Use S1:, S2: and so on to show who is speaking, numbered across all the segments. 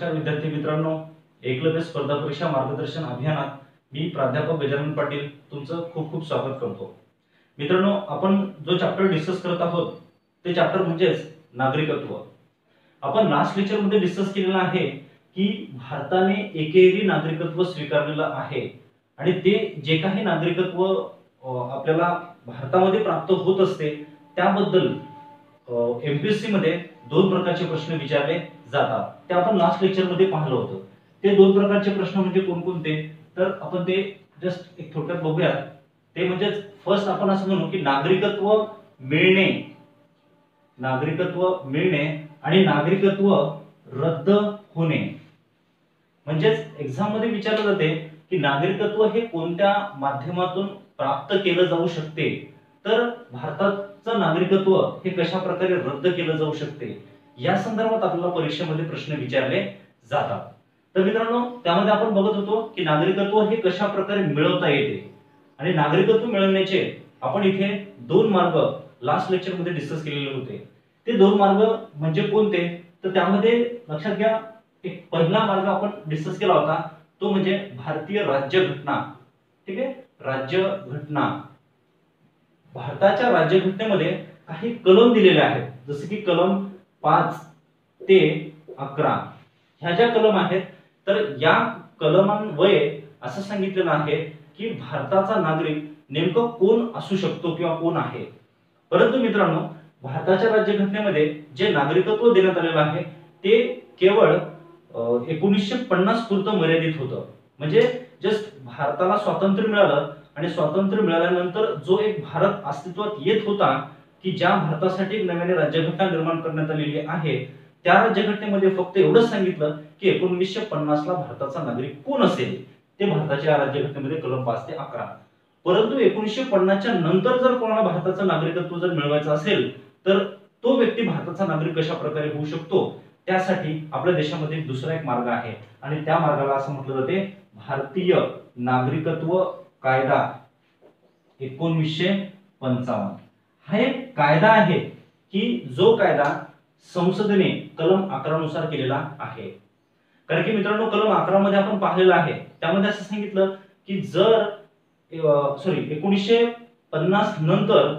S1: नमस्कार विद्यार्थी मित्रांनो, एकलव्य स्पर्धा परीक्षा मार्गदर्शन अभियानात मी प्राध्यापक गजानन पाटील तुमचं खूप खूप स्वागत करतो। मित्रांनो, आपण जो चॅप्टर डिस्कस करत आहोत ते चॅप्टर म्हणजेच नागरिकत्व। आपण लास्ट लेक्चर मध्ये डिस्कस केलेलं आहे की भारताने एकेरी नागरिकत्व स्वीकारलेलं आहे आणि ते जे काही नागरिकत्व आपल्याला भारतामध्ये प्राप्त होत असते त्याबद्दल एमपीएससी मध्ये दोन प्रकारचे प्रश्न विचारले जातात। ते आपण लास्ट लेक्चर मध्ये पाहिलं होतं। ते दोन प्रकारचे प्रश्न म्हणजे कोणकोणते, तर आपण ते जस्ट एक थोडक्यात बघूया। ते म्हणजे फर्स्ट आपण असं म्हणू की नागरिकत्व मिळणे आणि नागरिकत्व रद्द होणे। म्हणजेच एक्झाम मध्ये विचारलं जाते की नागरिकत्व हे कोणत्या माध्यमातून प्राप्त केलं जाऊ शकते, तर भारताचं नागरिकत्व हे कशा प्रकारे रद्द केलं जाऊ शकते या संदर्भात आपल्याला परीक्षेमध्ये प्रश्न विचारले जातात। तर मित्रांनो, त्यामध्ये आपण बघत होतो की नागरिकत्व हे कशा प्रकारे मिळवता येते आणि नागरिकत्व मिळवण्याचे आपण इथे दोन मार्ग लास्ट लेक्चर मध्ये डिस्कस केलेले होते। ते दोन मार्ग म्हणजे कोणते, तर त्यामध्ये लक्षात घ्या, एक पहिला मार्ग आपण डिस्कस केला होता तो म्हणजे भारतीय राज्यघटना। ठीक आहे, राज्यघटना। भारताच्या राज्यघटनेमध्ये काही कलम दिलेले आहेत, जसे की कलम 5 ते 11 ह्या ज्या कलम आहेत, तर या कलमान्वये असं सांगितलेलं आहे की भारताचा नागरिक नेमकं कोण असू शकतो किंवा कोण आहे। परंतु मित्रांनो, भारताच्या राज्यघटनेमध्ये जे नागरिकत्व देण्यात आलेलं आहे ते केवळ 1950 पुरतं मर्यादित होतं। म्हणजे जस्ट भारताला स्वातंत्र्य मिळालं आणि स्वातंत्र्य मिळाल्यानंतर जो एक भारत अस्तित्वात येत होता की ज्या भारतासाठी नव्याने राज्यघटना निर्माण करण्यात आलेली आहे, त्या राज्यघटनेमध्ये फक्त एवढंच सांगितलं की 1950 ला भारताचा नागरिक कोण असेल ते भारताच्या राज्यघटनेमध्ये कलम 5 ते 11। परंतु 1950 च्या नंतर जर कोणाला भारताचं नागरिकत्व जर मिळवायचं असेल तर तो व्यक्ती भारताचा नागरिक कशा प्रकारे होऊ शकतो, त्यासाठी आपल्या देशामध्ये दुसरा एक मार्ग आहे आणि त्या मार्गाला असं म्हटलं जाते भारतीय नागरिकत्व कायदा 1955। हा एक कायदा आहे की जो कायदा संसदेने कलम 11 नुसार केलेला आहे। कारण की मित्रांनो, कलम 11 मध्ये आपण पाहिलेलं आहे, त्यामध्ये असं सांगितलं की जर 1950 नंतर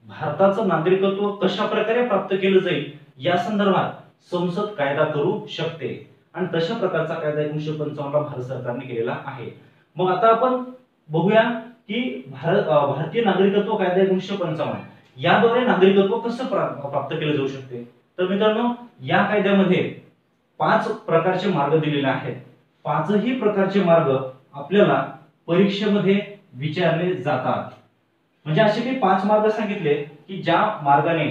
S1: भारताचं नागरिकत्व कशा प्रकारे प्राप्त केलं जाईल या संदर्भात संसद कायदा करू शकते आणि तशा प्रकारचा कायदा 1955 ला भारत सरकारने केलेला आहे। मग आता आपण बघूया की भारतीय नागरिकत्व कायदा 1955 याद्वारे नागरिकत्व कसं प्राप्त केलं जाऊ शकते। तर मित्रांनो, या कायद्यामध्ये 5 प्रकारचे मार्ग दिलेले आहेत। पाचही प्रकारचे मार्ग आपल्याला परीक्षेमध्ये विचारले जातात। म्हणजे असे काही 5 मार्ग सांगितले की ज्या मार्गाने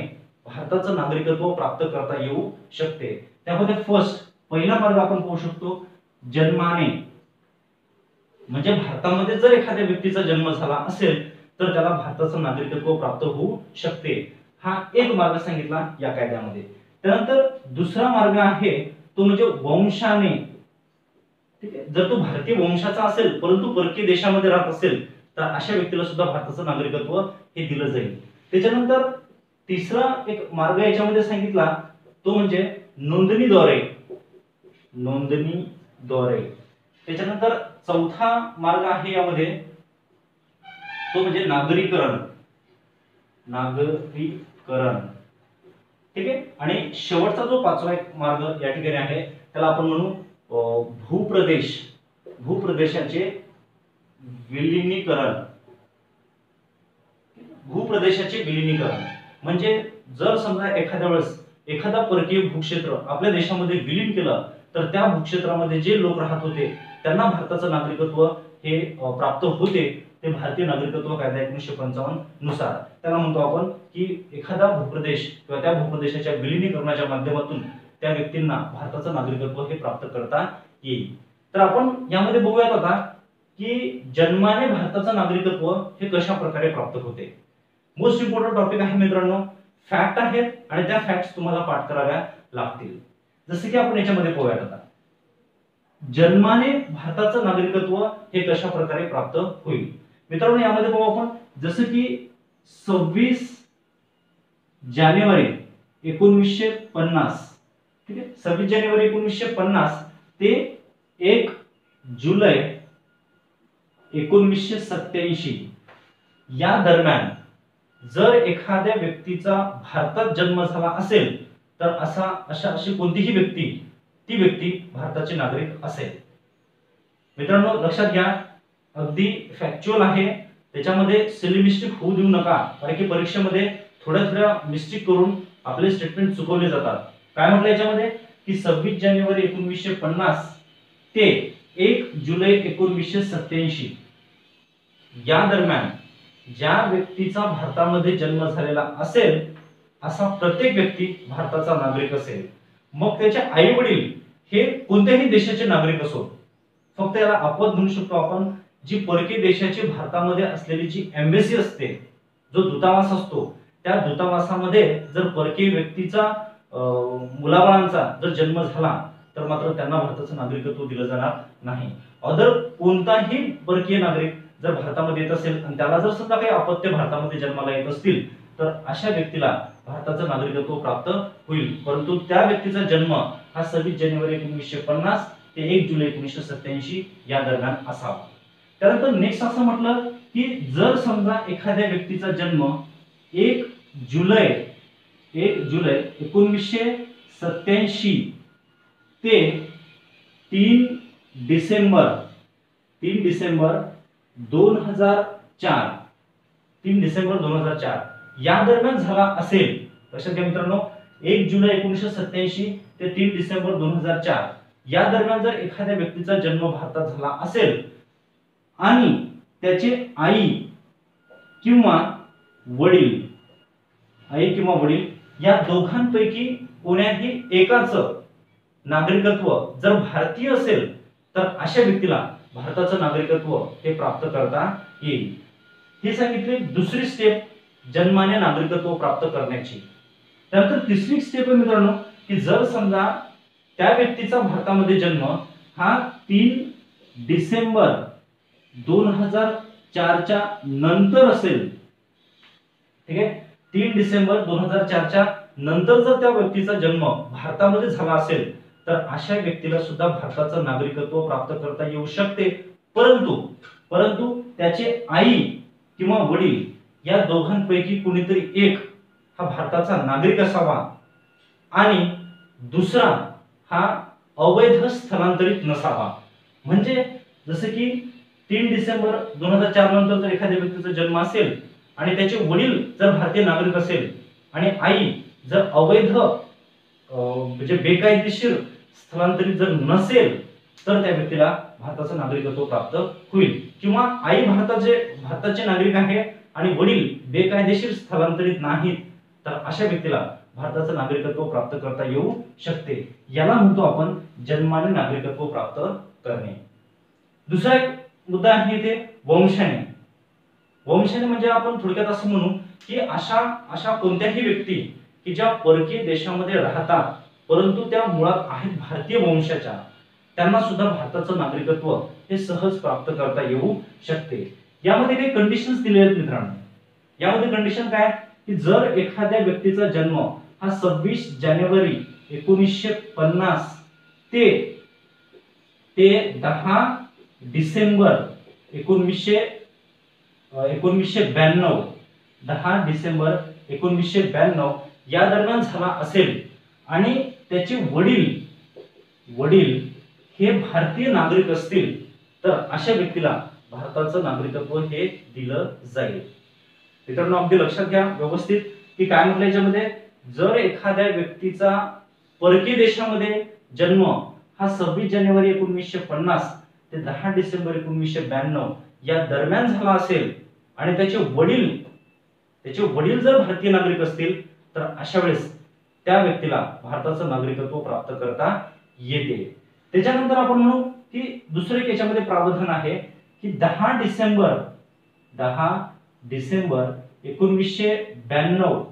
S1: भारताचं नागरिकत्व प्राप्त करता येऊ शकते। त्यामध्ये पहिला मार्ग आपण पाहू शकतो जन्माने। म्हणजे भारतामध्ये जर एखाद्या व्यक्तीचा जन्म झाला असेल तर त्याला भारताचं नागरिकत्व प्राप्त होऊ शकते। हा एक मार्ग सांगितला या कायद्यामध्ये। त्यानंतर दुसरा मार्ग आहे तो म्हणजे वंशाने। ठीक आहे, जर तो भारतीय वंशाचा असेल परंतु परकीय देशामध्ये राहत असेल तर अशा व्यक्तीला सुद्धा भारताचं नागरिकत्व हे दिलं जाईल। त्याच्यानंतर तिसरा एक मार्ग याच्यामध्ये सांगितला तो म्हणजे नोंदणीद्वारे। त्याच्यानंतर चौथा मार्ग आहे यामध्ये तो म्हणजे नागरीकरण। ठीक आहे, आणि शेवटचा जो पाचवा एक मार्ग या ठिकाणी आहे त्याला आपण म्हणू भूप्रदेशाचे विलीनीकरण। म्हणजे जर समजा एखाद्या वेळेस एखादा परकीय भूक्षेत्र आपल्या देशामध्ये विलीन केलं तर त्या भूक्षेत्रामध्ये जे लोक राहत होते त्यांना भारताचं नागरिकत्व हे प्राप्त होते। ते भारतीय नागरिकत्व कायदा 1955 नुसार त्याला म्हणतो आपण की एखादा भूप्रदेश किंवा त्या भूप्रदेशाच्या विलीनीकरणाच्या माध्यमातून त्या व्यक्तींना भारताचं नागरिकत्व हे प्राप्त करता येईल। तर आपण यामध्ये बघूयात आता की जन्माने भारताचं नागरिकत्व हे कशा प्रकारे प्राप्त होते। मोस्ट इम्पॉर्टंट टॉपिक आहे मित्रांनो, फॅक्ट आहेत आणि त्या फॅक्ट्स तुम्हाला पाठ कराव्या लागतील। जसे की आपण याच्यामध्ये पाहूयात आता जन्माने भारताचं नागरिकत्व हे कशा प्रकारे प्राप्त होईल। मित्रांनो, यामध्ये पाहू आपण जसे की 26 जानेवारी 1950 ठीक आहे. 26 जानेवारी 1950 ते 1 जुलै 1987 या दरम्यान जर एखाद्या व्यक्तीचा भारतात जन्म झाला असेल तर अशी कोणतीही व्यक्ती ती व्यक्ती भारताचे नागरिक असेल. मित्रांनो लक्षात घ्या, अगदी फॅक्च्युअल आहे, त्याच्यामध्ये सिली मिस्टेक होऊ देऊ नका, कारण की परीक्षेमध्ये थोड्या मिस्टेक करून आपले स्टेटमेंट चुकवले जातात. काय म्हटलं याच्यामध्ये की 26 जानेवारी 1950 ते 1 जुलै 1987 या दरम्यान ज्या व्यक्तीचा भारतामध्ये जन्म झालेला असेल असा प्रत्येक व्यक्ती भारताचा नागरिक असेल. मग त्याचे आई वडील हे कोणत्याही देशाचे नागरिक असो, फक्त याला अपवाद म्हणू शकतो आपण, जी परकीय देशाची भारतामध्ये असलेली जी एम्बेसी असते, जो दूतावास असतो, त्या दूतावासामध्ये जर परकीय व्यक्तीचा मुलाबाळांचा जर जन्म झाला तर मात्र त्यांना भारताचं नागरिकत्व दिलं जाणार नाही. अदर कोणताही परकीय नागरिक जर भारतामध्ये येत असेल आणि त्याला जर समजा काही अपत्य भारतामध्ये जन्माला येत असतील तर अशा व्यक्तीला भारताचं नागरिकत्व प्राप्त होईल. परंतु त्या व्यक्तीचा जन्म हा 26 जानेवारी 1950 ते 1 जुलै 1987 या दरम्यान असावा. त्यानंतर नेक्स्ट असं म्हटलं की जर समजा एखाद्या व्यक्तीचा जन्म 1 जुलै 1987 ते 3 डिसेंबर 2004 या दरम्यान झाला असेल. लक्षात घ्या मित्रांनो, 1 जुलै 1987 ते 3 डिसेंबर 2004 या दरम्यान जर एखाद्या व्यक्तीचा जन्म भारतात झाला असेल आणि त्याचे आई किंवा वडील या दोघांपैकी कोण्याही एकाचं नागरिकत्व जर भारतीय असेल तर अशा व्यक्तीला भारताचं नागरिकत्व हे प्राप्त करता येईल. हे सांगितले दुसरी स्टेप जन्माने नागरिकत्व प्राप्त करण्याची. त्यानंतर तिसरी स्टेप आहे मित्रांनो की जर समजा त्या व्यक्तीचा भारतामध्ये जन्म हा 3 डिसेंबर 2004 च्या नंतर असेल. ठीक आहे, 3 डिसेंबर 2004 च्या नंतर जर त्या व्यक्तीचा जन्म भारतामध्ये झाला असेल तर अशा व्यक्तीला सुद्धा भारताचं नागरिकत्व प्राप्त करता येऊ शकते. परंतु त्याचे आई किंवा वडील या दोघांपैकी कोणीतरी एक हा भारताचा नागरिक असावा आणि दुसरा हा अवैध स्थलांतरित नसावा. म्हणजे जसे की 3 डिसेंबर 2004 नंतर जर एखाद्या व्यक्तीचा जन्म असेल आणि त्याचे वडील जर भारतीय नागरिक असेल आणि आई जर अवैध म्हणजे बेकायदेशीर स्थलांतरित जर नसेल तर त्या व्यक्तीला भारताचं नागरिकत्व प्राप्त होईल. किंवा आई भारताचे नागरिक आहे आणि वडील बेकायदेशीर स्थलांतरित नाहीत तर अशा व्यक्तीला भारताचं नागरिकत्व प्राप्त करता येऊ शकते. याला म्हणतो आपण जन्माने नागरिकत्व प्राप्त करणे. दुसरा एक मुद्दा आहे इथे वंशाने. म्हणजे आपण थोडक्यात असं म्हणू की अशा कोणत्याही व्यक्ती की ज्या परकीय देशामध्ये राहतात परंतु त्या मुळात आहेत भारतीय वंशाच्या, त्यांना सुद्धा भारताचं नागरिकत्व हे सहज प्राप्त करता येऊ शकते. यामध्ये काही कंडिशन्स दिले आहेत मित्रांनो. यामध्ये कंडिशन काय की जर एखाद्या व्यक्तीचा जन्म हा 26 जानेवारी 1950 ते 10 डिसेंबर 1992 या दरम्यान झाला असेल आणि त्याचे वडील हे भारतीय नागरिक असतील तर अशा व्यक्तीला भारताचं नागरिकत्व हे दिलं जाईल. मित्रांनो अगदी लक्षात घ्या व्यवस्थित की काय म्हटलं याच्यामध्ये, जर एखाद्या व्यक्तीचा परकीय देशामध्ये जन्म हा 26 जानेवारी 1950 ते 10 डिसेंबर 1992 या दरम्यान झाला असेल आणि त्याचे वडील जर भारतीय नागरिक असतील तर अशा वेळेस त्या व्यक्तीला भारताचं नागरिकत्व प्राप्त करता येते. त्याच्यानंतर आपण म्हणू की दुसरे एक याच्यामध्ये प्रावधान आहे की 10 डिसेंबर 1992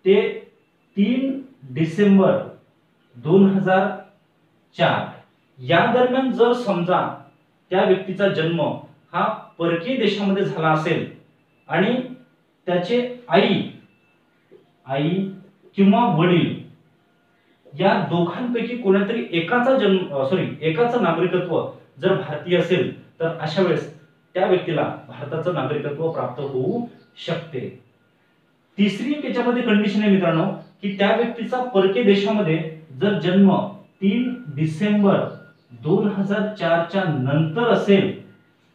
S1: ते 3 डिसेंबर 2004 या दरम्यान जर समजा त्या व्यक्तीचा जन्म हा परकीय देशामध्ये झाला असेल आणि त्याचे आई किंवा वडील या दोघांपैकी कोणत्यातरी एकाचं नागरिकत्व जर भारतीय असेल तर अशा वेळेस त्या व्यक्तीला भारताचं नागरिकत्व प्राप्त होऊ शकते. तिसरी एक याच्यामध्ये कंडिशन आहे मित्रांनो की त्या व्यक्तीचा परकीय देशामध्ये जर जन्म 3 डिसेंबर 2004 च्या नंतर असेल,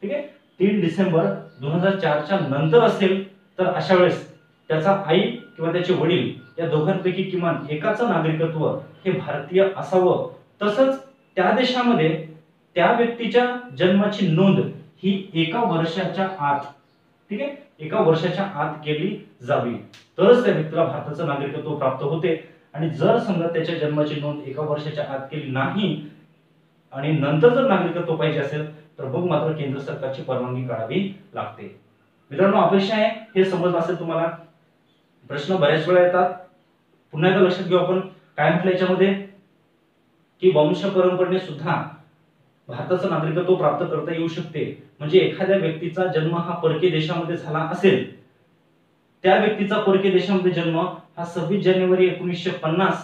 S1: ठीक आहे, 3 डिसेंबर 2004 च्या नंतर असेल तर अशा वेळेस त्याचा आई किंवा त्याचे वडील या दोघांपैकी किमान एकाचं नागरिकत्व हे भारतीय असावं. तसंच त्या देशामध्ये त्या व्यक्तीच्या जन्माची नोंद ही 1 वर्षाच्या आत, ठीक आहे, 1 वर्षाच्या आत केली जावी तरच त्या व्यक्तीला भारताचं नागरिकत्व प्राप्त होते. आणि जर समजा त्याच्या जन्माची नोंद 1 वर्षाच्या आत केली नाही आणि नंतर जर नागरिकत्व पाहिजे असेल तर मग मात्र केंद्र सरकारची परवानगी काढावी लागते. मित्रांनो, अपेक्षा आहे हे समजलं असेल तुम्हाला. प्रश्न बऱ्याच वेळा येतात, पुन्हा एकदा लक्षात घेऊ आपण. काय म्हटलं याच्यामध्ये की वंश परंपरेने सुद्धा भारताचं नागरिकत्व प्राप्त करता येऊ शकते. म्हणजे एखाद्या व्यक्तीचा जन्म हा परकीय देशामध्ये झाला असेल, त्या व्यक्तीचा परकीय देशामध्ये जन्म हा 26 जानेवारी 1950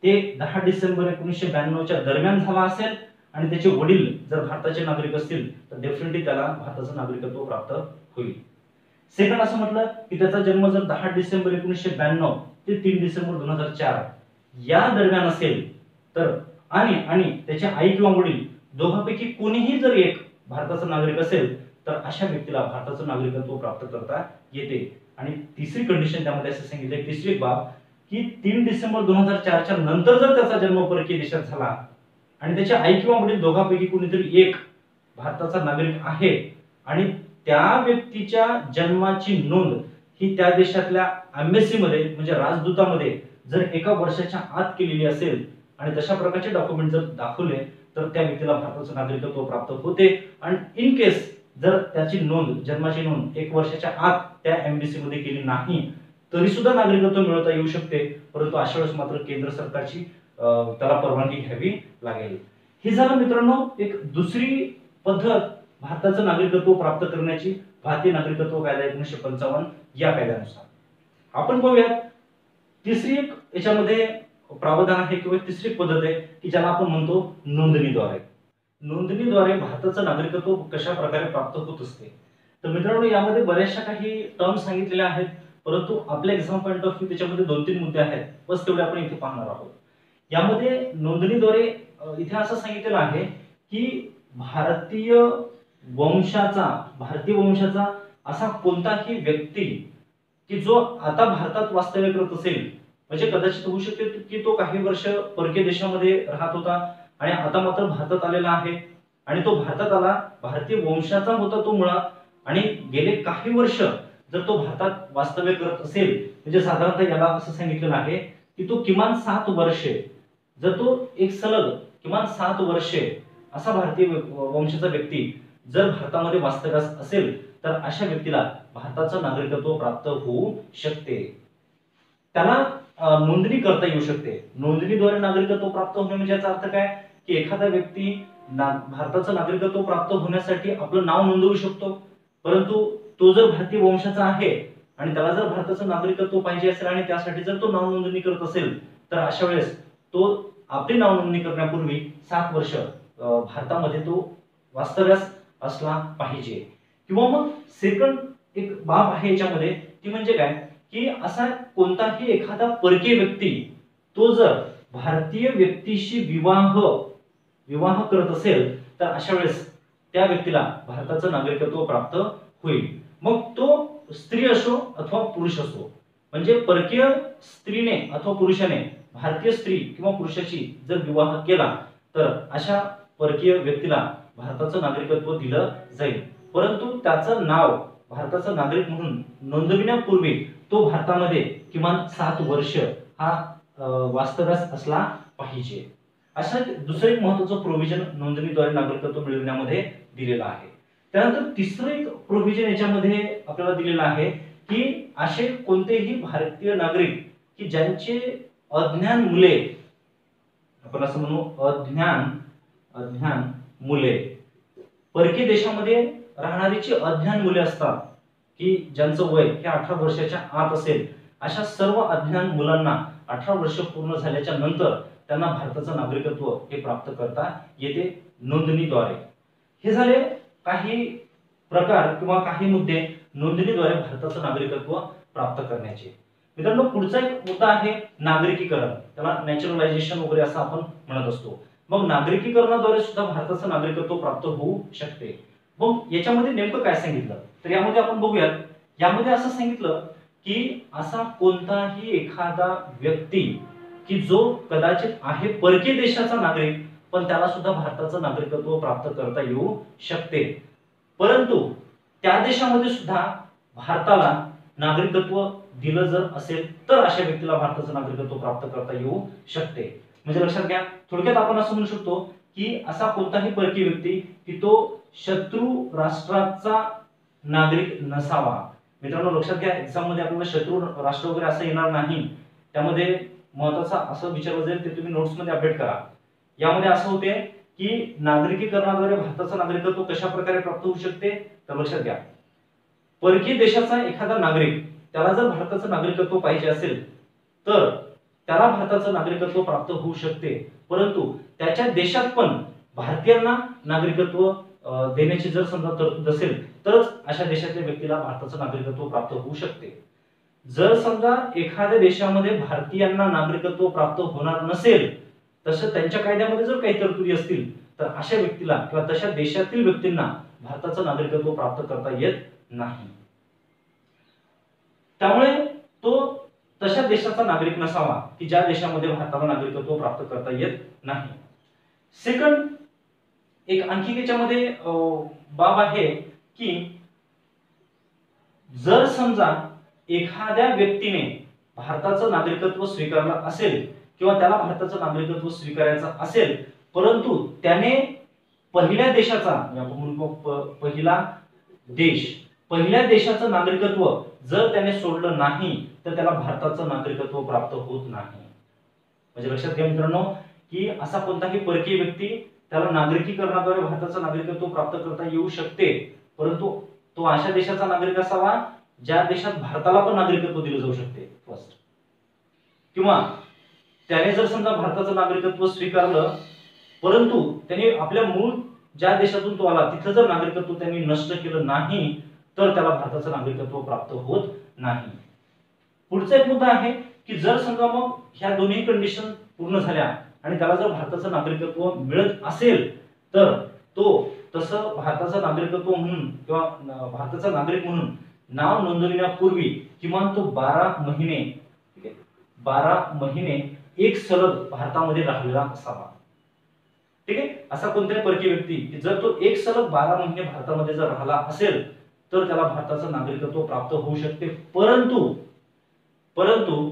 S1: ते 10 डिसेंबर 1992 च्या दरम्यान झाला असेल आणि त्याचे वडील जर भारताचे नागरिक असतील तर डेफिनेटली त्याला भारताचं नागरिकत्व प्राप्त होईल. सेकंड असं म्हटलं की त्याचा जन्म जर 10 डिसेंबर 1992 ते 3 डिसेंबर 2004 या दरम्यान असेल तर आणि त्याचे आई किंवा वडील दोघांपैकी कोणीही जर एक भारताचा नागरिक असेल तर अशा व्यक्तीला भारताचं नागरिकत्व प्राप्त करता येते. आणि तिसरी कंडिशन त्यामध्ये असं सांगितलंय, तिसरी एक बाब की 3 डिसेंबर 2004 च्या नंतर जर त्याचा जन्म परकीय देशात झाला आणि त्याचे आई किंवा वडील दोघांपैकी कोणीतरी एक भारताचा नागरिक आहे आणि त्या व्यक्तीच्या जन्माची नोंद ही त्या देशातल्या एम्बेसी मध्ये म्हणजे राजदूतामध्ये जर 1 वर्षाच्या आत केलेली असेल आणि तशा प्रकारचे डॉक्युमेंट जर दाखवले तर त्या व्यक्तीला भारताचं नागरिकत्व प्राप्त होते. आणि इन केस जर त्याची नोंद, जन्माची नोंद 1 वर्षाच्या आत त्या एम्बेसी मध्ये केली नाही तरी सुद्धा नागरिकत्व मिळवता येऊ शकते. परंतु अशा वेळेस मात्र केंद्र सरकारची त्याला परवानगी घ्यावी लागेल. हे झालं मित्रांनो एक दुसरी पद्धत भारताचं नागरिकत्व प्राप्त करण्याची, भारतीय नागरिकत्व कायदा 1955 या कायद्यानुसार. आपण पाहूयात तिसरी एक याच्यामध्ये प्रावधान आहे किंवा तिसरी पद्धत आहे की ज्याला आपण म्हणतो नोंदणीद्वारे. नोंदणीद्वारे भारताचं नागरिकत्व कशा प्रकारे प्राप्त होत असते. तर मित्रांनो, यामध्ये बऱ्याचशा काही टर्म सांगितलेल्या आहेत, परंतु आपल्या एक्झाम पॉइंट ऑफ व्ह्यू त्याच्यामध्ये 2-3 मुद्दे आहेत, बस तेवढे आपण इथे पाहणार आहोत. यामध्ये नोंदणीद्वारे इथे असं सांगितलेलं आहे की भारतीय वंशाचा असा कोणताही व्यक्ती की जो आता भारतात वास्तव्य करत असेल, म्हणजे कदाचित होऊ शकते की तो काही वर्ष परकीय देशामध्ये राहत होता आणि आता मात्र भारतात आलेला आहे आणि तो भारतात आला, भारतीय वंशाचा होता तो मुळात आणि गेले काही वर्ष जर तो भारतात वास्तव्य करत असेल, म्हणजे साधारणतः याला असं सांगितलेलं आहे की तो किमान 7 वर्षे, जर तो एक सलग किमान 7 वर्षे असा भारतीय वंशाचा व्यक्ती जर भारतामध्ये वास्तव्यास असेल तर अशा व्यक्तीला भारताचं नागरिकत्व प्राप्त होऊ शकते. त्याला नोंदणी करता येऊ शकते. नोंदणीद्वारे नागरिकत्व प्राप्त होणे म्हणजे याचा अर्थ काय की एखादा व्यक्ती भारताचं नागरिकत्व प्राप्त होण्यासाठी आपलं नाव नोंदवू शकतो, परंतु तो जर भारतीय वंशाचा आहे आणि त्याला जर भारताचं नागरिकत्व पाहिजे असेल आणि त्यासाठी जर तो नाव नोंदणी करत असेल तर अशा वेळेस तो आपली नाव नोंदणी करण्यापूर्वी 7 वर्ष भारतामध्ये तो वास्तव्यास असला पाहिजे. किंवा मग सेकंड एक बाब आहे याच्यामध्ये ती म्हणजे काय की असा कोणताही एखादा परकीय व्यक्ती तो जर भारतीय व्यक्तीशी विवाह करत असेल तर अशा वेळेस त्या व्यक्तीला भारताचं नागरिकत्व प्राप्त होईल. मग तो स्त्री असो अथवा पुरुष असो, म्हणजे परकीय स्त्रीने अथवा पुरुषाने भारतीय स्त्री किंवा पुरुषाशी जर विवाह केला तर अशा परकीय व्यक्तीला भारताचं नागरिकत्व दिलं जाईल, परंतु त्याचं नाव भारताचा नागरिक म्हणून नोंदविण्यापूर्वी तो भारतामध्ये किमान 7 वर्ष हा वास्तव्यास असला पाहिजे. अशा दुसरं एक महत्त्वाचं प्रोव्हिजन नोंदणीद्वारे नागरिकत्व मिळवण्यामध्ये दिलेलं आहे. त्यानंतर तिसरं एक प्रोव्हिजन याच्यामध्ये आपल्याला दिलेलं आहे की असे कोणतेही भारतीय नागरिक की ज्यांचे अज्ञान मुले, आपण असं म्हणू अज्ञान मुले, परकीय देशामध्ये राहणारी जी अज्ञान मुले असतात की ज्यांचं वय हे 18 वर्षाच्या आत असेल, अशा सर्व अज्ञान मुलांना 18 वर्ष पूर्ण झाल्याच्या नंतर त्यांना भारताचं नागरिकत्व हे प्राप्त करता येते नोंदणीद्वारे. हे झाले काही प्रकार किंवा काही मुद्दे नोंदणीद्वारे भारताचं नागरिकत्व प्राप्त करण्याचे. मित्रांनो, पुढचा एक मुद्दा आहे नागरिकीकरण. त्याला नॅचरलायझेशन वगैरे असं आपण म्हणत असतो. मग नागरिकीकरणाद्वारे सुद्धा भारताचं नागरिकत्व प्राप्त होऊ शकते. मग याच्यामध्ये नेमकं काय सांगितलं तर यामध्ये आपण बघूयात. यामध्ये असं सांगितलं की असा कोणताही एखादा व्यक्ती की जो कदाचित आहे परकीय देशाचा नागरिक पण त्याला सुद्धा भारताचं नागरिकत्व प्राप्त करता येऊ शकते. परंतु त्या देशामध्ये सुद्धा भारताला नागरिकत्व दिलं जर असेल तर अशा व्यक्तीला भारताचं नागरिकत्व प्राप्त करता येऊ शकते. म्हणजे लक्षात घ्या, थोडक्यात आपण असं म्हणू शकतो की असा कोणताही परकीय व्यक्ती की तो शत्रू राष्ट्राचा नागरिक नसावा. मित्रांनो लक्षात घ्या, एक्झाम मध्ये आपल्याला शत्रू राष्ट्र वगैरे असं येणार नाही. त्यामध्ये महत्त्वाचं असं विचारलं जाईल ते तुम्ही नोट्स मध्ये अपडेट करा. यामध्ये असं होते की नागरिकीकरणाद्वारे भारताचं नागरिकत्व कशा प्रकारे प्राप्त होऊ शकते तर लक्षात घ्या, परकीय देशाचा एखादा नागरिक त्याला जर भारताचं नागरिकत्व पाहिजे असेल तर त्याला भारताचं नागरिकत्व प्राप्त होऊ शकते. परंतु त्याच्या देशात पण भारतीयांना नागरिकत्व देण्याची जर समजा तरतूद असेल तरच अशा देशातल्या व्यक्तीला भारताचं नागरिकत्व प्राप्त होऊ शकते. जर समजा एखाद्या देशामध्ये भारतीयांना नागरिकत्व प्राप्त होणार नसेल तसं त्यांच्या कायद्यामध्ये जर काही तरतुदी असतील तर अशा व्यक्तीला किंवा तशा देशातील व्यक्तींना भारताचं नागरिकत्व प्राप्त करता येत नाही. त्यामुळे तो तशा देशाचा नागरिक नसावा की ज्या देशामध्ये भारताला नागरिकत्व प्राप्त करता येत नाही. सेकंड एक आणखी त्याच्यामध्ये बाब आहे की जर समजा एखाद्या व्यक्तीने भारताचं नागरिकत्व स्वीकारलं असेल किंवा त्याला भारताचं नागरिकत्व स्वीकारायचं असेल परंतु त्याने पहिल्या देशाचा पहिल्या देशाचं नागरिकत्व जर त्याने सोडलं नाही तर त्याला भारताचं नागरिकत्व प्राप्त होत नाही. म्हणजे लक्षात घ्या मित्रांनो की असा कोणताही परकीय व्यक्ती त्याला नागरिकीकरणाद्वारे भारताचं नागरिकत्व प्राप्त करता येऊ शकते परंतु तो अशा देशाचा नागरिक असावा ज्या देशात भारताला पण नागरिकत्व दिलं जाऊ शकते फर्स्ट. किंवा त्याने जर समजा भारताचं नागरिकत्व स्वीकारलं परंतु त्याने आपल्या मूळ ज्या देशातून तो आला तिथं जर नागरिकत्व त्यांनी नष्ट केलं नाही तर त्याला भारताचं नागरिकत्व प्राप्त होत नाही. पुढचा एक मुद्दा आहे की जर समजा मग ह्या दोन्ही कंडिशन पूर्ण झाल्या आणि त्याला जर भारताचं नागरिकत्व मिळत असेल तर तो तसं भारताचं नागरिकत्व म्हणून किंवा भारताचा नागरिक म्हणून नाव नोंदविण्यापूर्वी किमान तो 12 महिने ठीक आहे 12 महिने एक सलग भारतामध्ये राहिलेला असावा. ठीक आहे, असा कोणताही परकीय व्यक्ती की जर तो एक सलग 12 महिने भारतामध्ये जर राहिला असेल तर त्याला भारताचं नागरिकत्व प्राप्त होऊ शकते. परंतु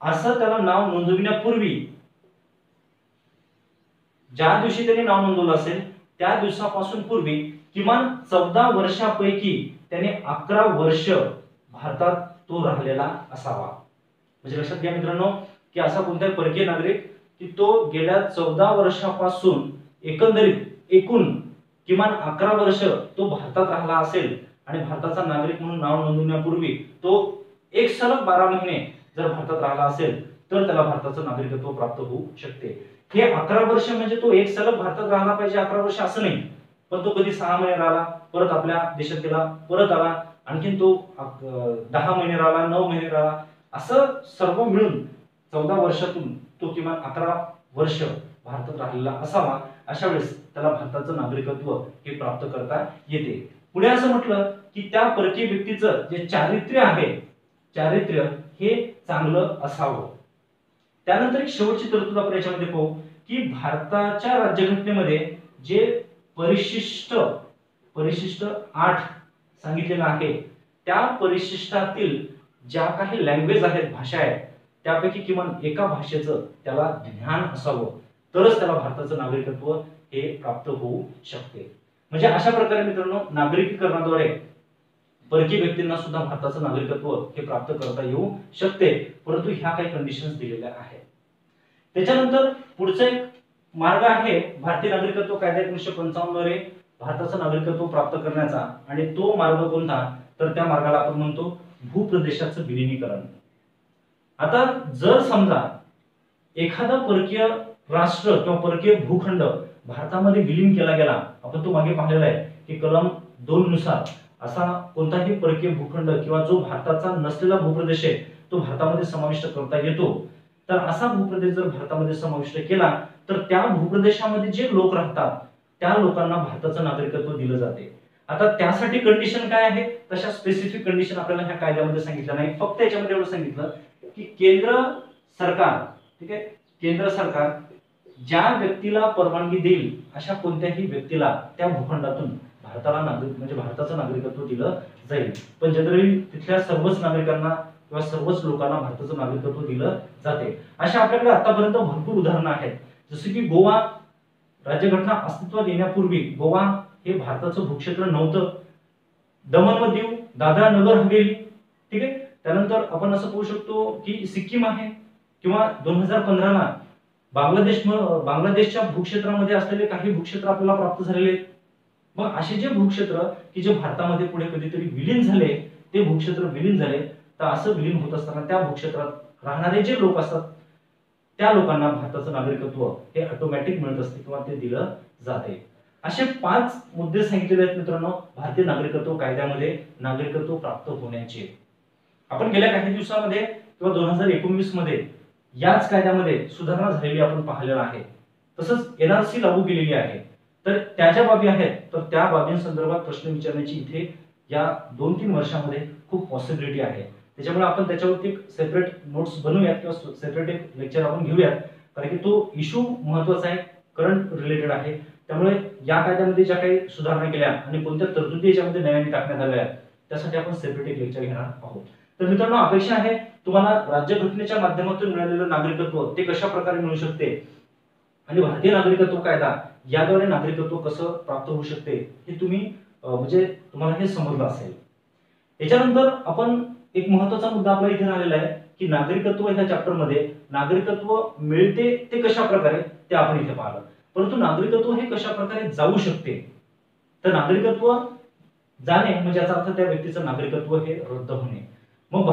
S1: असं त्याला नाव नोंदविण्यापूर्वी ज्या दिवशी त्याने नाव नोंदवलं असेल त्या दिवसापासून पूर्वी किमान 14 वर्षापैकी त्याने 11 वर्ष भारतात तो राहिलेला असावा. म्हणजे लक्षात घ्या मित्रांनो की असा कोणताही परकीय नागरिक की तो गेल्या 14 वर्षापासून एकूण किमान 11 वर्ष तो भारतात राहिला असेल आणि भारताचा नागरिक म्हणून नाव नोंदवण्यापूर्वी तो एक सलग 12 महिने जर भारतात राहिला असेल तर त्याला भारताचं नागरिकत्व प्राप्त होऊ शकते. हे 11 वर्ष म्हणजे तो एक सलग भारतात राहिला पाहिजे 11 वर्ष असं नाही, पण तो कधी 6 महिने राहिला परत आपल्या देशात गेला परत आला आणखीन तो 10 महिने राहिला 9 महिने राहिला असं सर्व मिळून 14 वर्षातून तो किमान 11 वर्ष भारतात राहिलेला असावा. अशा वेळेस त्याला भारताचं नागरिकत्व हे प्राप्त करता येते. पुढे असं म्हटलं की त्या परकीय व्यक्तीचं जे चारित्र्य आहे चारित्र्य हे चांगलं असावं. त्यानंतर एक शेवटची तरतूद आपण याच्यामध्ये पाहू की भारताच्या राज्यघटनेमध्ये जे परिशिष्ट 8 सांगितलेलं आहे त्या परिशिष्टातील ज्या काही लँग्वेज आहेत भाषा आहेत त्यापैकी किमान एका भाषेचं त्याला ज्ञान असावं तरच त्याला भारताचं नागरिकत्व हे प्राप्त होऊ शकते. म्हणजे अशा प्रकारे मित्रांनो नागरिकीकरणाद्वारे परकीय व्यक्तींना सुद्धा भारताचं नागरिकत्व हे प्राप्त करता येऊ शकते परंतु ह्या काही कंडिशन्स दिलेल्या आहेत. त्याच्यानंतर पुढचा एक मार्ग आहे भारतीय नागरिकत्व कायदा 1955 द्वारे भारताचं नागरिकत्व प्राप्त करण्याचा आणि तो मार्ग कोणता तर त्या मार्गाला आपण म्हणतो भूप्रदेशाचं विलीनीकरण. आता जर समजा एखादा परकीय राष्ट्र किंवा परकीय भूखंड भारतामध्ये विलीन केला गेला, आपण तो मागे पाहिलेला आहे की कलम 2 नुसार असा कोणताही परकीय भूखंड किंवा जो भारताचा नसलेला भूप्रदेश आहे तो भारतामध्ये समाविष्ट करता येतो. तर असा भूप्रदेश जर भारतामध्ये समाविष्ट केला तर त्या भूप्रदेशामध्ये जे लोक राहतात त्या लोकांना भारताचं नागरिकत्व दिलं जाते. आता त्यासाठी कंडिशन काय आहे, तशा स्पेसिफिक कंडिशन आपल्याला ह्या कायद्यामध्ये सांगितलं नाही. फक्त याच्यामध्ये एवढं सांगितलं की केंद्र सरकार, ठीक आहे, केंद्र सरकार ज्या व्यक्तीला परवानगी देईल अशा कोणत्याही व्यक्तीला त्या भूखंडातून भारताला नागरिक म्हणजे भारताचं नागरिकत्व दिलं जाईल. पण जनरली तिथल्या सर्वच नागरिकांना किंवा सर्वच लोकांना भारताचं नागरिकत्व दिलं जाते. अशा आपल्याकडे आतापर्यंत भरपूर उदाहरणं आहेत. जसे की गोवा राज्यघटना अस्तित्वात येण्यापूर्वी गोवा हे भारताचं भूक्षेत्र नव्हतं. दमन व दीव, दादरा नगर हवेली, ठीक आहे. त्यानंतर आपण असं पाहू शकतो की सिक्कीम आहे किंवा 2015 ला बांगलादेशच्या भूक्षेत्रामध्ये असलेले काही भूक्षेत्र आपल्याला प्राप्त झालेले आहेत. मग असे जे भूक्षेत्र की जे भारतामध्ये पुढे कधीतरी विलीन झाले, ते भूक्षेत्र विलीन झाले, तर असं विलीन होत असताना त्या भूक्षेत्रात राहणारे जे लोक असतात त्या लोकांना भारताचं नागरिकत्व हे ऑटोमॅटिक मिळत असते किंवा ते दिलं जाते. असे 5 मुद्दे सांगितलेले आहेत मित्रांनो भारतीय नागरिकत्व कायद्यामध्ये नागरिकत्व प्राप्त होण्याचे. आपण गेल्या काही दिवसामध्ये किंवा 2019 मध्ये याच कायद्यामध्ये सुधारणा झालेली आपण पाहिलेलं आहे. तसंच एनआरसी लागू केलेली आहे. तर त्या ज्या बाबी आहेत तर त्या बाबींसंदर्भात प्रश्न विचारण्याची इथे या 2-3 वर्षामध्ये खूप पॉसिबिलिटी आहे. त्याच्यामुळे आपण त्याच्यावरती एक सेपरेट नोट्स बनवूयात किंवा सेपरेट एक लेक्चर आपण घेऊयात, कारण की तो इश्यू महत्त्वाचा आहे, करंट रिलेटेड आहे. त्यामुळे या कायद्यामध्ये ज्या काही सुधारणा केल्या आणि कोणत्या तरतुदी याच्यामध्ये नव्याने टाकण्यात आल्या त्यासाठी आपण सेपरेट एक लेक्चर घेणार आहोत. तर मित्रांनो अपेक्षा आहे तुम्हाला राज्यघटनेच्या माध्यमातून मिळालेलं नागरिकत्व ते कशा प्रकारे मिळू शकते आणि भारतीय नागरिकत्व कायदा याद्वारे नागरिकत्व कसं प्राप्त होऊ शकते हे तुम्ही म्हणजे तुम्हाला हे समजलं असेल. याच्यानंतर आपण एक महत्त्वाचा मुद्दा आपला इथे आलेला आहे की नागरिकत्व ह्या चॅप्टर मध्ये नागरिकत्व मिळते ते कशा प्रकारे ते आपण इथे पाहिलं. परंतु नागरिकत्व हे कशा प्रकारे जाऊ शकते, तर नागरिकत्व जाणे म्हणजे याचा अर्थ त्या व्यक्तीचं नागरिकत्व हे रद्द होणे. मग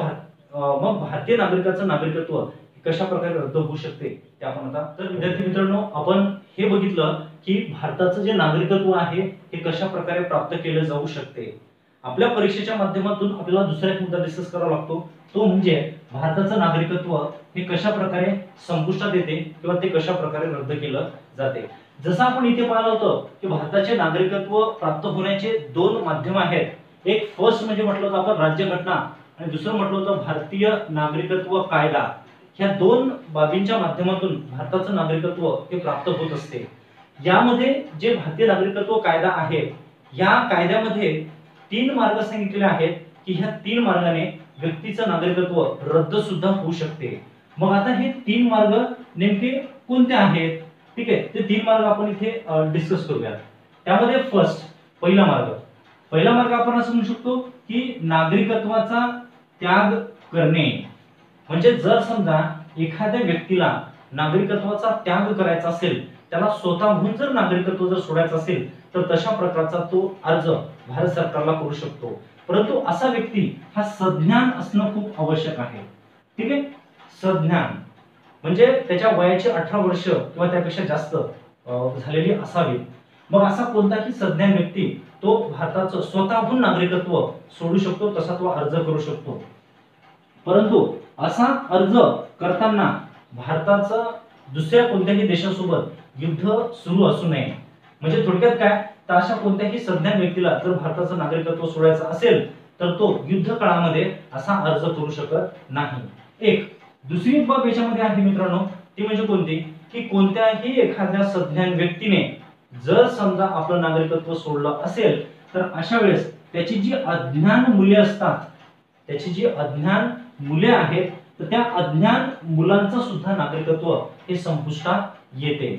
S1: भारतीय नागरिकाचं नागरिकत्व कशा प्रकारे रद्द होऊ शकते ते आपण आता. तर विद्यार्थी मित्रांनो आपण हे बघितलं की भारताचं जे नागरिकत्व आहे हे कशा प्रकारे प्राप्त केलं जाऊ शकते. आपल्या परीक्षेच्या माध्यमातून आपल्याला दुसरा एक मुद्दा डिस्कस करावा लागतो, तो म्हणजे भारताचं नागरिकत्व हे कशा प्रकारे संपुष्टात येते किंवा ते कशा प्रकारे रद्द केलं जाते. जसं आपण इथे पाहिलं होतं की भारताचे नागरिकत्व प्राप्त होण्याचे 2 माध्यम आहेत. एक फर्स्ट म्हणजे म्हटलं होतं आपण राज्यघटना आणि दुसरं म्हटलं होतं भारतीय नागरिकत्व कायदा. ह्या 2 बाबींच्या माध्यमातून भारताचं नागरिकत्व हे प्राप्त होत असते. यामध्ये जे भारतीय नागरिकत्व कायदा आहे या कायद्यामध्ये 3 मार्ग सांगितलेले आहेत की ह्या 3 मार्गाने व्यक्तीचं नागरिकत्व रद्द सुद्धा होऊ शकते. मग आता हे 3 मार्ग नेमके कोणते आहेत, ठीक आहे, ते 3 मार्ग आपण इथे डिस्कस करूया. त्यामध्ये पहिला मार्ग आपण असं म्हणू शकतो की नागरिकत्वाचा त्याग करणे. म्हणजे जर समजा एखाद्या व्यक्तीला नागरिकत्वाचा त्याग करायचा असेल, त्याला स्वतःहून जर नागरिकत्व जर सोडायचं असेल तर तशा प्रकारचा तो अर्ज भारत सरकारला करू शकतो. परंतु असा व्यक्ती हा सज्ञान असणं खूप आवश्यक आहे, ठीक आहे. सज्ञान म्हणजे त्याच्या वयाची 18 वर्ष किंवा त्यापेक्षा जास्त झालेली असावी. मग असा कोणताही सज्ञान व्यक्ती तो भारताचं स्वतःहून नागरिकत्व सोडू शकतो, तसा तो अर्ज करू शकतो. परंतु असा अर्ज करताना भारताचं दुसऱ्या कोणत्याही देशासोबत युद्ध सुरू असू नये. म्हणजे थोडक्यात काय, तर अशा कोणत्याही सज्ञान व्यक्तीला जर भारताचं नागरिकत्व सोडायचं असेल तर तो युद्ध काळामध्ये असा अर्ज करू शकत नाही. एक दुसरी बाब याच्यामध्ये आहे मित्रांनो, ती म्हणजे कोणती, की कोणत्याही एखाद्या सज्ञान व्यक्तीने जर समजा आपलं नागरिकत्व सोडलं असेल तर अशा वेळेस त्याची जी अज्ञान मुले असतात, त्याची जी अज्ञान मुले आहेत तर त्या अज्ञान मुलांचं सुद्धा नागरिकत्व हे संपुष्टात येते.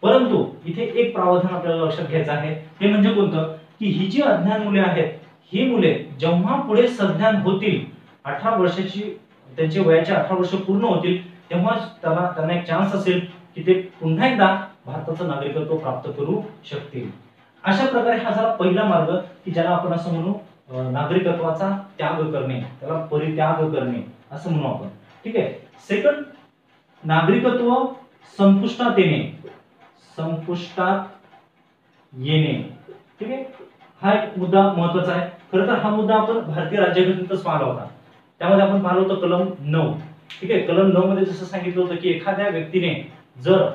S1: परंतु इथे एक प्रावधान आपल्याला लक्षात घ्यायचं आहे, ते म्हणजे कोणतं, की ही जी अज्ञान मुले आहेत ही मुले जेव्हा पुढे सज्ञान होतील, 18 वर्षाची त्यांचे वयाचे 18 वर्ष पूर्ण होतील, तेव्हा त्यांना एक चान्स असेल की ते पुन्हा एकदा भारताचं नागरिकत्व प्राप्त करू शकतील. अशा प्रकारे हा झाला पहिला मार्ग की ज्याला आपण असं म्हणू नागरिकत्वाचा त्याग करणे, त्याला परित्याग करणे असं म्हणू आपण, ठीक आहे. सेकंड नागरिकत्व संपुष्टात येणे, संपुष्टात येणे, ठीक आहे, हा एक मुद्दा महत्वाचा आहे. खरं तर हा मुद्दा आपण भारतीय राज्यघटनेतच पाहिला होता. त्यामध्ये आपण पाहिलं होतं कलम 9, ठीक आहे. कलम 9 मध्ये जसं सांगितलं होतं की एखाद्या व्यक्तीने जर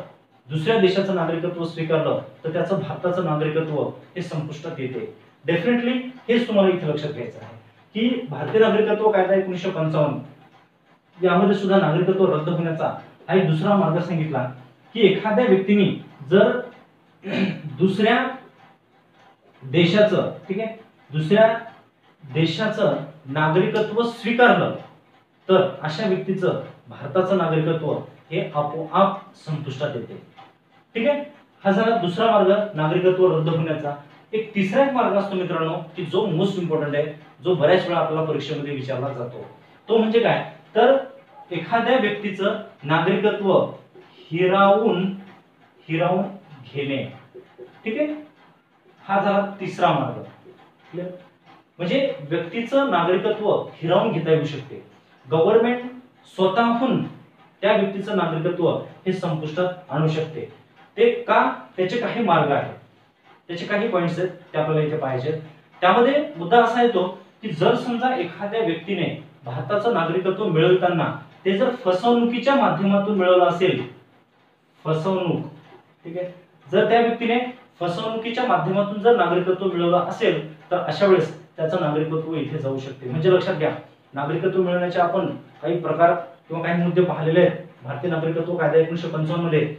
S1: दुसऱ्या देशाचं नागरिकत्व स्वीकारलं तर त्याचं भारताचं नागरिकत्व हे संपुष्टात येते. डेफिनेटली हेच तुम्हाला इथे लक्षात घ्यायचं आहे की भारतीय नागरिकत्व कायदा 1955 यामध्ये सुद्धा नागरिकत्व रद्द होण्याचा हा एक दुसरा मार्ग सांगितला की एखाद्या व्यक्तीने जर दुसऱ्या देशाचं, ठीक आहे, दुसऱ्या देशाचं नागरिकत्व स्वीकारलं तर अशा व्यक्तीचं भारताचं नागरिकत्व हे आपोआप संपुष्टात येते, ठीक आहे. हा झाला दुसरा मार्ग नागरिकत्व रद्द होण्याचा. एक तिसरा एक मार्ग असतो मित्रांनो की जो मोस्ट इम्पॉर्टंट आहे, जो बऱ्याच वेळा आपल्याला परीक्षेमध्ये विचारला जातो, तो म्हणजे काय, तर एखाद्या व्यक्तीचं नागरिकत्व हिरावून घेणे, ठीक आहे. हा झाला तिसरा मार्ग. म्हणजे व्यक्तीचं नागरिकत्व हिरावून घेता येऊ शकते. गव्हर्नमेंट स्वतःहून त्या व्यक्तीचं नागरिकत्व हे संपुष्टात आणू शकते. ते का, त्याचे काही मार्ग आहेत, त्याचे काही पॉइंट्स आहेत ते आपल्याला इथे पाहिजेत. त्यामध्ये मुद्दा असा येतो की जर समजा एखाद्या व्यक्तीने भारताचं नागरिकत्व मिळवताना ते जर फसवणुकीच्या माध्यमातून मिळवलं असेल, फसवणूक, ठीक आहे, जर त्या व्यक्तीने फसवणुकीच्या माध्यमातून जर नागरिकत्व मिळवलं असेल तर अशा वेळेस त्याचं नागरिकत्व इथे जाऊ शकते. म्हणजे लक्षात घ्या, नागरिकत्व मिळवण्याचे आपण काही प्रकार किंवा काही मुद्दे पाहिलेले आहेत भारतीय नागरिकत्व कायदा 1955 मध्ये.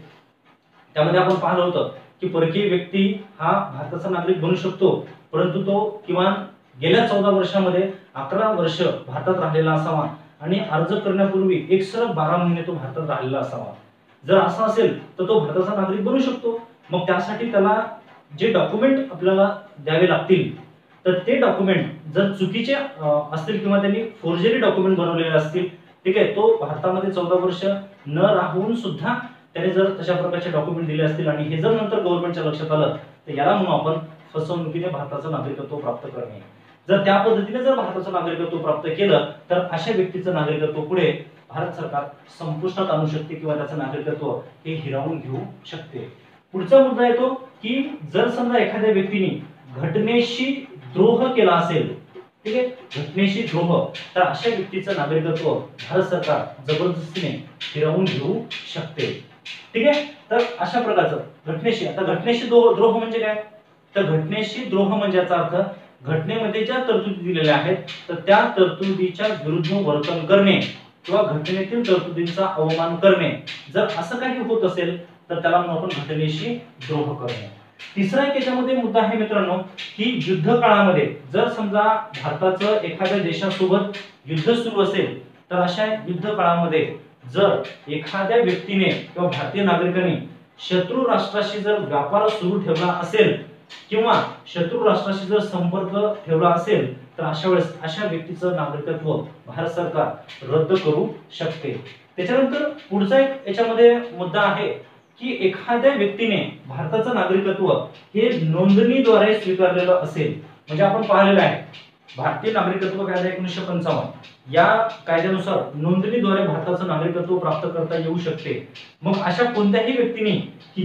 S1: त्यामध्ये आपण पाहिलं होतं की परकीय व्यक्ती हा भारताचा नागरिक बनू शकतो, परंतु तो किमान गेल्या 14 वर्षामध्ये 11 वर्ष भारतात राहिलेला असावा आणि अर्ज करण्यापूर्वी एक सलग 12 महिने तो भारतात राहिलेला असावा. जर असं असेल तर तो भारताचा नागरिक बनू शकतो. मग त्यासाठी त्याला जे डॉक्युमेंट आपल्याला द्यावे लागतील तर ते डॉक्युमेंट जर चुकीचे असतील किंवा त्यांनी फोर्जरी डॉक्युमेंट बनवलेले असतील, ठीक आहे, तो भारतामध्ये 14 वर्ष न राहून सुद्धा त्याने जर तशा प्रकारचे डॉक्युमेंट दिले असतील आणि हे जर नंतर गव्हर्नमेंटच्या लक्षात आलं तर याला म्हणून आपण फसवणुकीने भारताचं नागरिकत्व प्राप्त करणे. जर त्या पद्धतीने जर भारताचं नागरिकत्व प्राप्त केलं तर अशा व्यक्तीचं नागरिकत्व पुढे भारत सरकार संपुष्टात आणू शकते किंवा त्याचं नागरिकत्व हे हिरावून घेऊ शकते. पुढचा मुद्दा येतो की जर समजा एखाद्या व्यक्तीने घटनेशी द्रोह केला असेल, ठीक आहे, घटनेशी द्रोह, तर अशा व्यक्तीचं नागरिकत्व भारत सरकार जबरदस्तीने हिरावून घेऊ शकते, ठीक आहे. तर अशा प्रकारचं घटनेशी, आता घटनेशी द्रोह म्हणजे काय, तर घटनेशी द्रोह म्हणजे याचा अर्थ घटनेमध्ये ज्या तरतुदी दिलेल्या आहेत तर त्या तरतुदीच्या विरुद्ध वर्तन करणे किंवा घटनेतील तरतुदींचा अवमान करणे, जर असं काही होत असेल तर त्याला म्हणून आपण घटनेशी द्रोह करणे. तिसरा एक याच्यामध्ये मुद्दा आहे मित्रांनो की युद्ध काळामध्ये जर समजा भारताचं एखाद्या देशासोबत युद्ध सुरू असेल तर अशा युद्ध काळामध्ये जर एखाद्या व्यक्तीने किंवा भारतीय नागरिकांनी शत्रू राष्ट्राशी जर व्यापार सुरू ठेवला असेल किंवा शत्रू राष्ट्राशी जर संपर्क ठेवला असेल तर अशा वेळेस अशा व्यक्तीचं नागरिकत्व भारत सरकार रद्द करू शकते. त्याच्यानंतर पुढचा एक याच्यामध्ये मुद्दा आहे की एखाद्या व्यक्तीने भारताचं नागरिकत्व हे नोंदणीद्वारे स्वीकारलेलं असेल, म्हणजे आपण पाहिलेलं आहे भारतीय नागरिकत्व कायदा 1955 या कायद्यानुसार नोंदणीद्वारे भारताचं नागरिकत्व प्राप्त करता येऊ शकते. मग अशा कोणत्याही व्यक्तीने की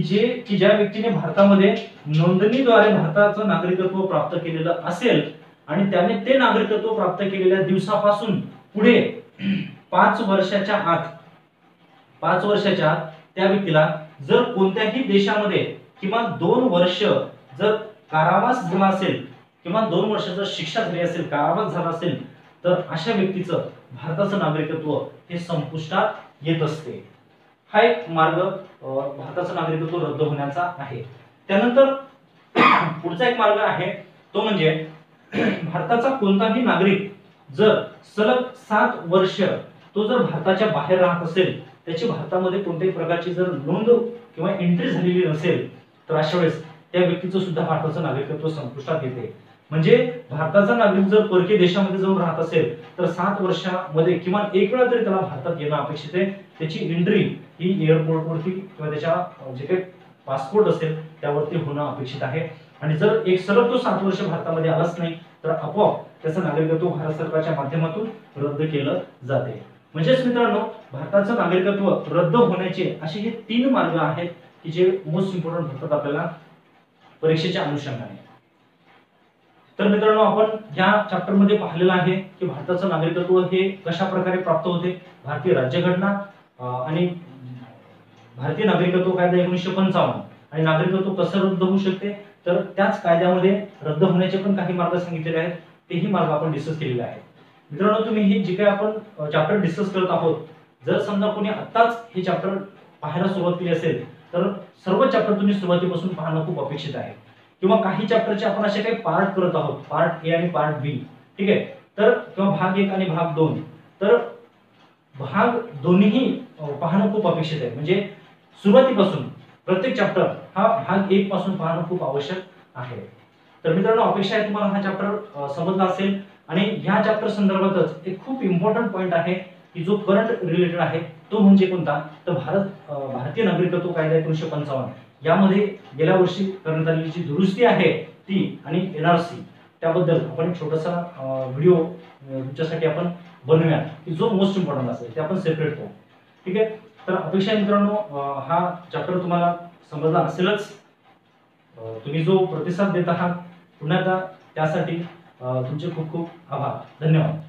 S1: ज्या व्यक्तीने भारतामध्ये नोंदणीद्वारे भारताचं नागरिकत्व प्राप्त केलेलं असेल आणि त्याने ते नागरिकत्व प्राप्त केलेल्या दिवसापासून पुढे 5 वर्षाच्या आत त्या व्यक्तीला जर कोणत्याही देशामध्ये किमान 2 वर्ष जर कारावास झाला असेल किंवा 2 वर्ष जर शिक्षा झाली असेल, कारावास झाला असेल तर अशा व्यक्तीचं भारताचं नागरिकत्व हे संपुष्टात येत असते. हा एक मार्ग भारताचं नागरिकत्व रद्द होण्याचा आहे. त्यानंतर पुढचा एक मार्ग आहे तो म्हणजे भारताचा कोणताही नागरिक जर सलग 7 वर्ष तो जर भारताच्या बाहेर राहत असेल, त्याची भारतामध्ये कोणत्याही प्रकारची जर नोंद किंवा एंट्री झालेली नसेल तर अशा वेळेस त्या व्यक्तीचं सुद्धा भारताचं नागरिकत्व संपुष्टात येते. म्हणजे भारताचा नागरिक जर परकीय देशामध्ये जाऊन राहत असेल तर 7 वर्षामध्ये किमान एक वेळा तरी त्याला भारतात येणं अपेक्षित आहे. त्याची एंट्री ही एअरपोर्टवरती किंवा त्याच्या जे काही पासपोर्ट असेल त्यावरती होणं अपेक्षित आहे. आणि जर एक सलग तो 7 वर्ष भारतामध्ये आलाच नाही तर आपोआप त्याचं नागरिकत्व भारत सरकारच्या माध्यमातून रद्द केलं जाते. म्हणजेच मित्रांनो, भारताचं नागरिकत्व रद्द होण्याचे असे हे 3 मार्ग आहेत की जे मोस्ट इम्पॉर्टंट ठरतात आपल्याला परीक्षेच्या अनुषंगाने. तर मित्रांनो, आपण या चॅप्टर मध्ये पाहिलेलं आहे की भारताचं नागरिकत्व हे कशा प्रकारे प्राप्त होते. भारतीय राज्यघटना आणि भारतीय नागरिकत्व कायदा 1955 आणि नागरिकत्व कसं रद्द होऊ शकते, तर त्याच कायद्यामध्ये रद्द होण्याचे पण काही मार्ग सांगितलेले आहेत. तेही मार्ग आपण डिस्कस केलेले आहेत. मित्रांनो, तुम्ही हे जे काही आपण चॅप्टर डिस्कस करत आहोत, जर समजा कोणी आत्ताच हे चॅप्टर पाहायला सुरुवात केली असेल तर सर्व चॅप्टर तुम्ही सुरुवातीपासून पाहणं खूप अपेक्षित आहे. किंवा काही चॅप्टरचे आपण असे काही पार्ट करत आहोत, पार्ट ए आणि पार्ट बी, ठीक आहे. तर किंवा भाग 1 आणि भाग 2, तर भाग दोन्ही पाहणं खूप अपेक्षित आहे. म्हणजे सुरुवातीपासून प्रत्येक चॅप्टर हा भाग 1 पासून पाहणं खूप आवश्यक आहे. तर मित्रांनो, अपेक्षा आहे तुम्हाला हा चॅप्टर समजला असेल. आणि ह्या चॅप्टर संदर्भातच एक खूप इम्पॉर्टंट पॉइंट आहे की जो करंट रिलेटेड आहे, तो म्हणजे कोणता, तर भारतीय नागरिकत्व कायदा 1955 यामध्ये गेल्या वर्षी करण्यात आलेली जी दुरुस्ती आहे ती आणि एनआरसी, त्याबद्दल आपण एक छोटासा व्हिडिओ तुमच्यासाठी आपण बनवूया की जो मोस्ट इम्पॉर्टंट असेल ते आपण सेपरेट करू. ठीक आहे. तर अपेक्षा आहे मित्रांनो, हा चॅप्टर तुम्हाला समजला असेलच. तुम्ही जो प्रतिसाद देत आहात पुन्हा एकदा त्यासाठी तुमचे खूप खूप आभार. धन्यवाद.